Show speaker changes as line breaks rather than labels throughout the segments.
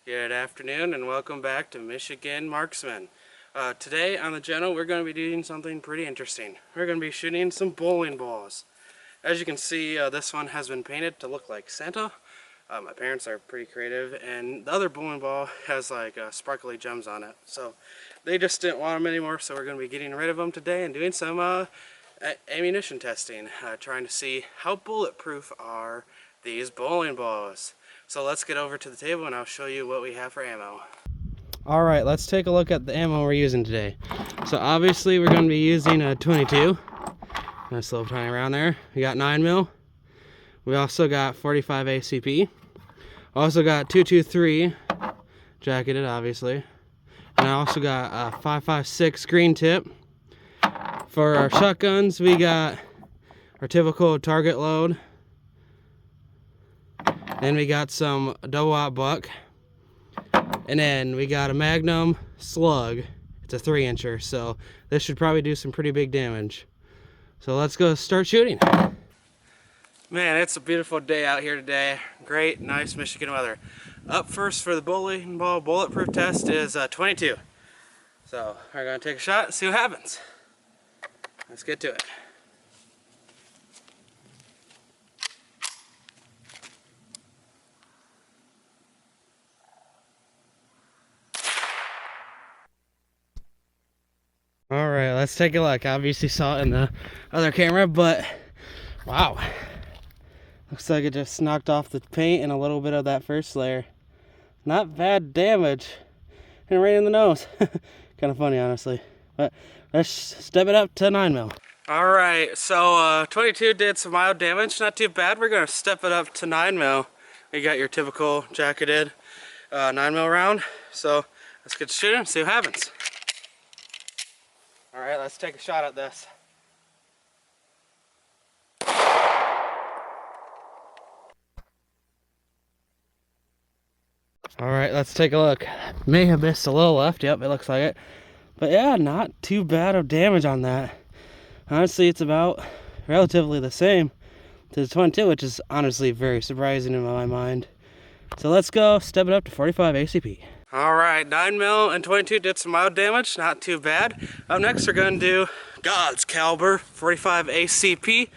Good afternoon and welcome back to Michigan Marksman. Today on the channel we're going to be doing something pretty interesting. We're going to be shooting some bowling balls. As you can see, this one has been painted to look like Santa. My parents are pretty creative, and the other bowling ball has like sparkly gems on it. So they just didn't want them anymore, so we're going to be getting rid of them today and doing some ammunition testing, trying to see how bulletproof are these bowling balls. So let's get over to the table and I'll show you what we have for ammo. Alright, let's take a look at the ammo we're using today. So obviously we're going to be using a 22. Nice little tiny round there. We got 9mm. We also got 45 ACP. Also got 223 jacketed, obviously. And I also got a 5.56 green tip. For our shotguns, we got our typical target load. Then we got some double-aught buck. And then we got a Magnum slug. It's a 3-incher, so this should probably do some pretty big damage. So let's go start shooting. Man, it's a beautiful day out here today. Great, nice Michigan weather. Up first for the bowling ball bulletproof test is 22. So we're gonna take a shot and see what happens. Let's get to it. Alright, let's take a look. Obviously saw it in the other camera, but wow. Looks like it just knocked off the paint and a little bit of that first layer. Not bad damage. And right in the nose. Kind of funny, honestly. But let's step it up to 9mm. Alright, so 22 did some mild damage. Not too bad. We're going to step it up to 9mm. You got your typical jacketed 9mm round. So let's get to shooting and see what happens. Alright, let's take a shot at this. Alright, let's take a look. May have missed a little left. Yep, it looks like it. But yeah, not too bad of damage on that. Honestly, it's about relatively the same to the 22, which is honestly very surprising in my mind. So let's go step it up to 45 ACP. Alright, 9mm and 22 did some mild damage, not too bad. Up next we're going to do God's caliber 45 ACP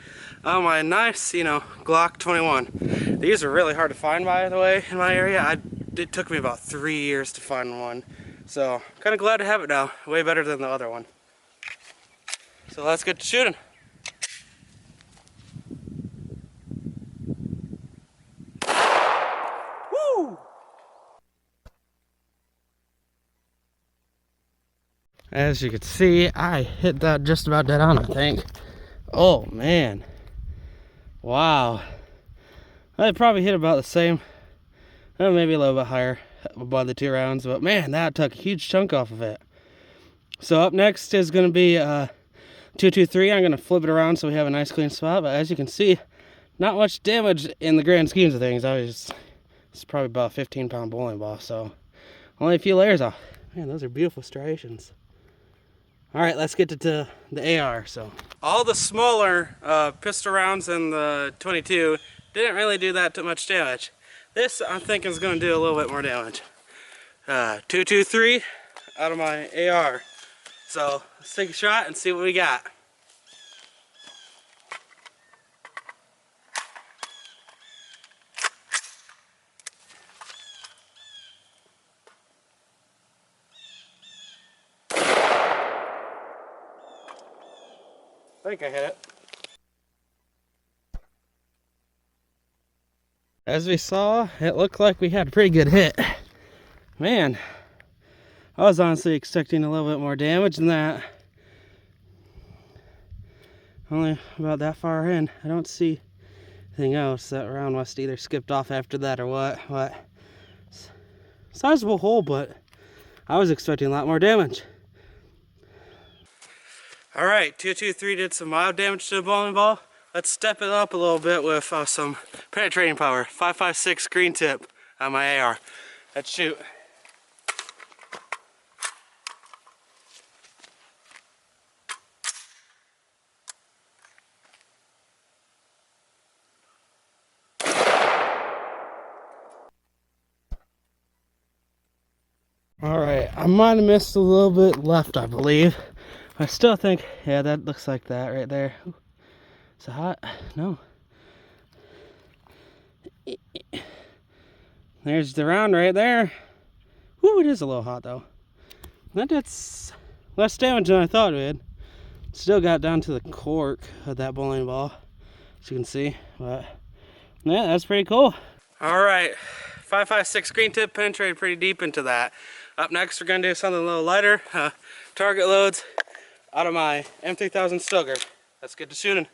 on my nice, Glock 21. These are really hard to find, by the way, in my area. It took me about 3 years to find one. So, kind of glad to have it now. Way better than the other one. So let's get to shooting. Woo! As you can see, I hit that just about dead on, I think. Oh, man. Wow. I probably hit about the same. Maybe a little bit higher above the 2 rounds. But, man, that took a huge chunk off of it. So up next is going to be 223. I'm going to flip it around so we have a nice clean spot. But as you can see, not much damage in the grand schemes of things. It's probably about a 15-pound bowling ball. So only a few layers off. Man, those are beautiful striations. All right, let's get to the AR. So all the smaller pistol rounds in the 22 didn't really do that much damage. This, I'm thinking, is going to do a little bit more damage. 223 out of my AR. So let's take a shot and see what we got. I think I hit it. As we saw, it looked like we had a pretty good hit. Man, I was honestly expecting a little bit more damage than that. Only about that far in. I don't see anything else. That round must either skipped off after that or what. Sizable hole, but I was expecting a lot more damage. Alright, 223 did some mild damage to the bowling ball. Let's step it up a little bit with some penetrating power. 5.56 green tip on my AR. Let's shoot. Alright, I might have missed a little bit left, I believe. I still think, yeah, that looks like that right there. Ooh, is it hot? No. There's the round right there. Ooh, it is a little hot though. That's less damage than I thought it would. Still got down to the cork of that bowling ball, as you can see. But yeah, that's pretty cool. Alright, 5.56 green tip penetrated pretty deep into that. Up next, we're going to do something a little lighter. Target loads out of my M3000 Stugger. Let's get to shooting.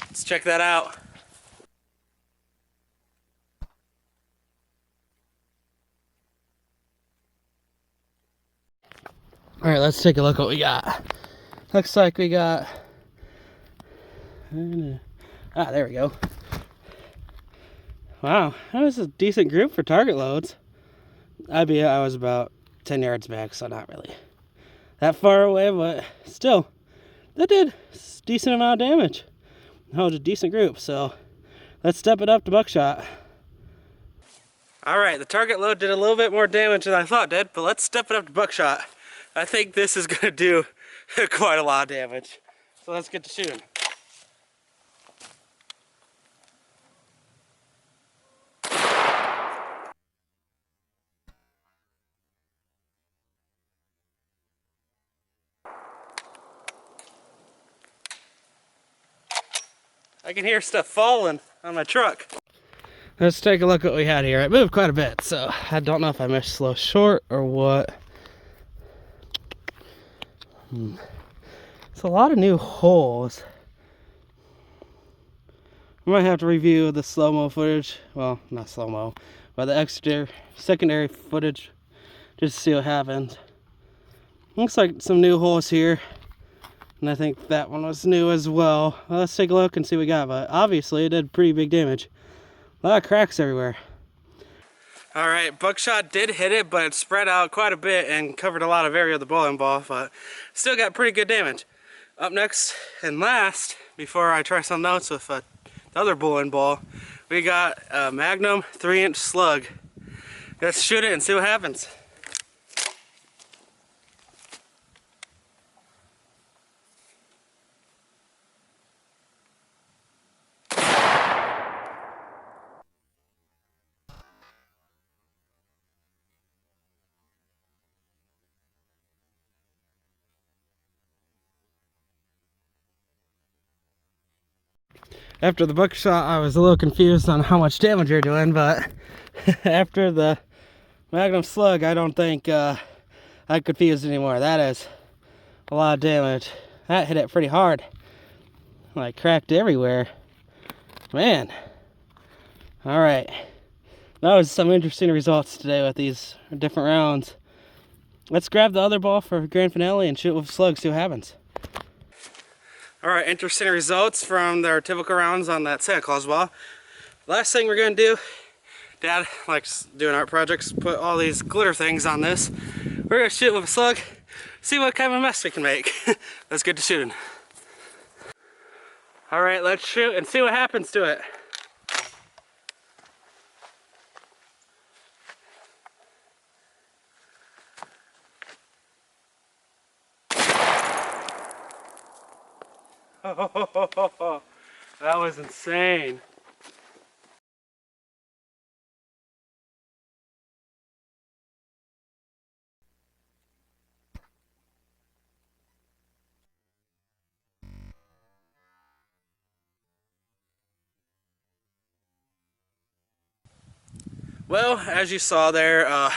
Let's check that out. Alright, let's take a look what we got. Looks like we got... there we go. Wow, that was a decent group for target loads. I was about 10 yards back, so not really that far away, but still, that did a decent amount of damage. That was a decent group, so let's step it up to buckshot. Alright, the target load did a little bit more damage than I thought it did, but let's step it up to buckshot. I think this is going to do quite a lot of damage. So let's get to shooting. I can hear stuff falling on my truck. Let's take a look at what we had here. It moved quite a bit, so I don't know if I missed slow short or what. It's a lot of new holes. I might have to review the slow-mo footage. Well, not slow-mo, but the secondary footage just to see what happens. Looks like some new holes here. And I think that one was new as well. Let's take a look and see what we got. But obviously it did pretty big damage. A lot of cracks everywhere. Alright, buckshot did hit it, but it spread out quite a bit and covered a lot of area of the bowling ball, but still got pretty good damage. Up next and last, before I try something else with the other bowling ball, we got a Magnum 3-inch slug. Let's shoot it and see what happens. After the buckshot, I was a little confused on how much damage you're doing, but after the Magnum slug, I don't think I'm confused anymore. That is a lot of damage. That hit it pretty hard. Like, cracked everywhere. Man. Alright. That was some interesting results today with these different rounds. Let's grab the other ball for grand finale and shoot with slugs, see what happens. Alright, interesting results from our typical rounds on that Santa Claus ball. Last thing we're going to do, Dad likes doing art projects, put all these glitter things on this. We're going to shoot with a slug, see what kind of a mess we can make. Let's get to shooting. Alright, let's shoot and see what happens to it. Oh, that was insane. Well, as you saw there,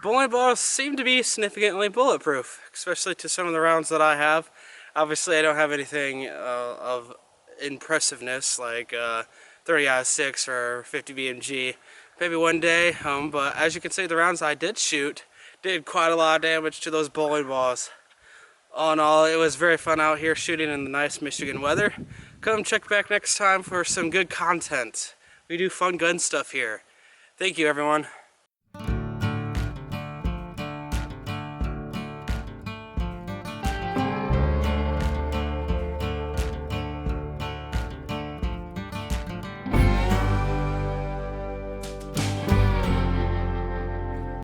bowling balls seem to be significantly bulletproof, especially to some of the rounds that I have. Obviously, I don't have anything of impressiveness like 30-6 or 50 BMG. Maybe one day, but as you can see, the rounds I did shoot did quite a lot of damage to those bowling balls. All in all, it was very fun out here shooting in the nice Michigan weather. Come check back next time for some good content. We do fun gun stuff here. Thank you, everyone.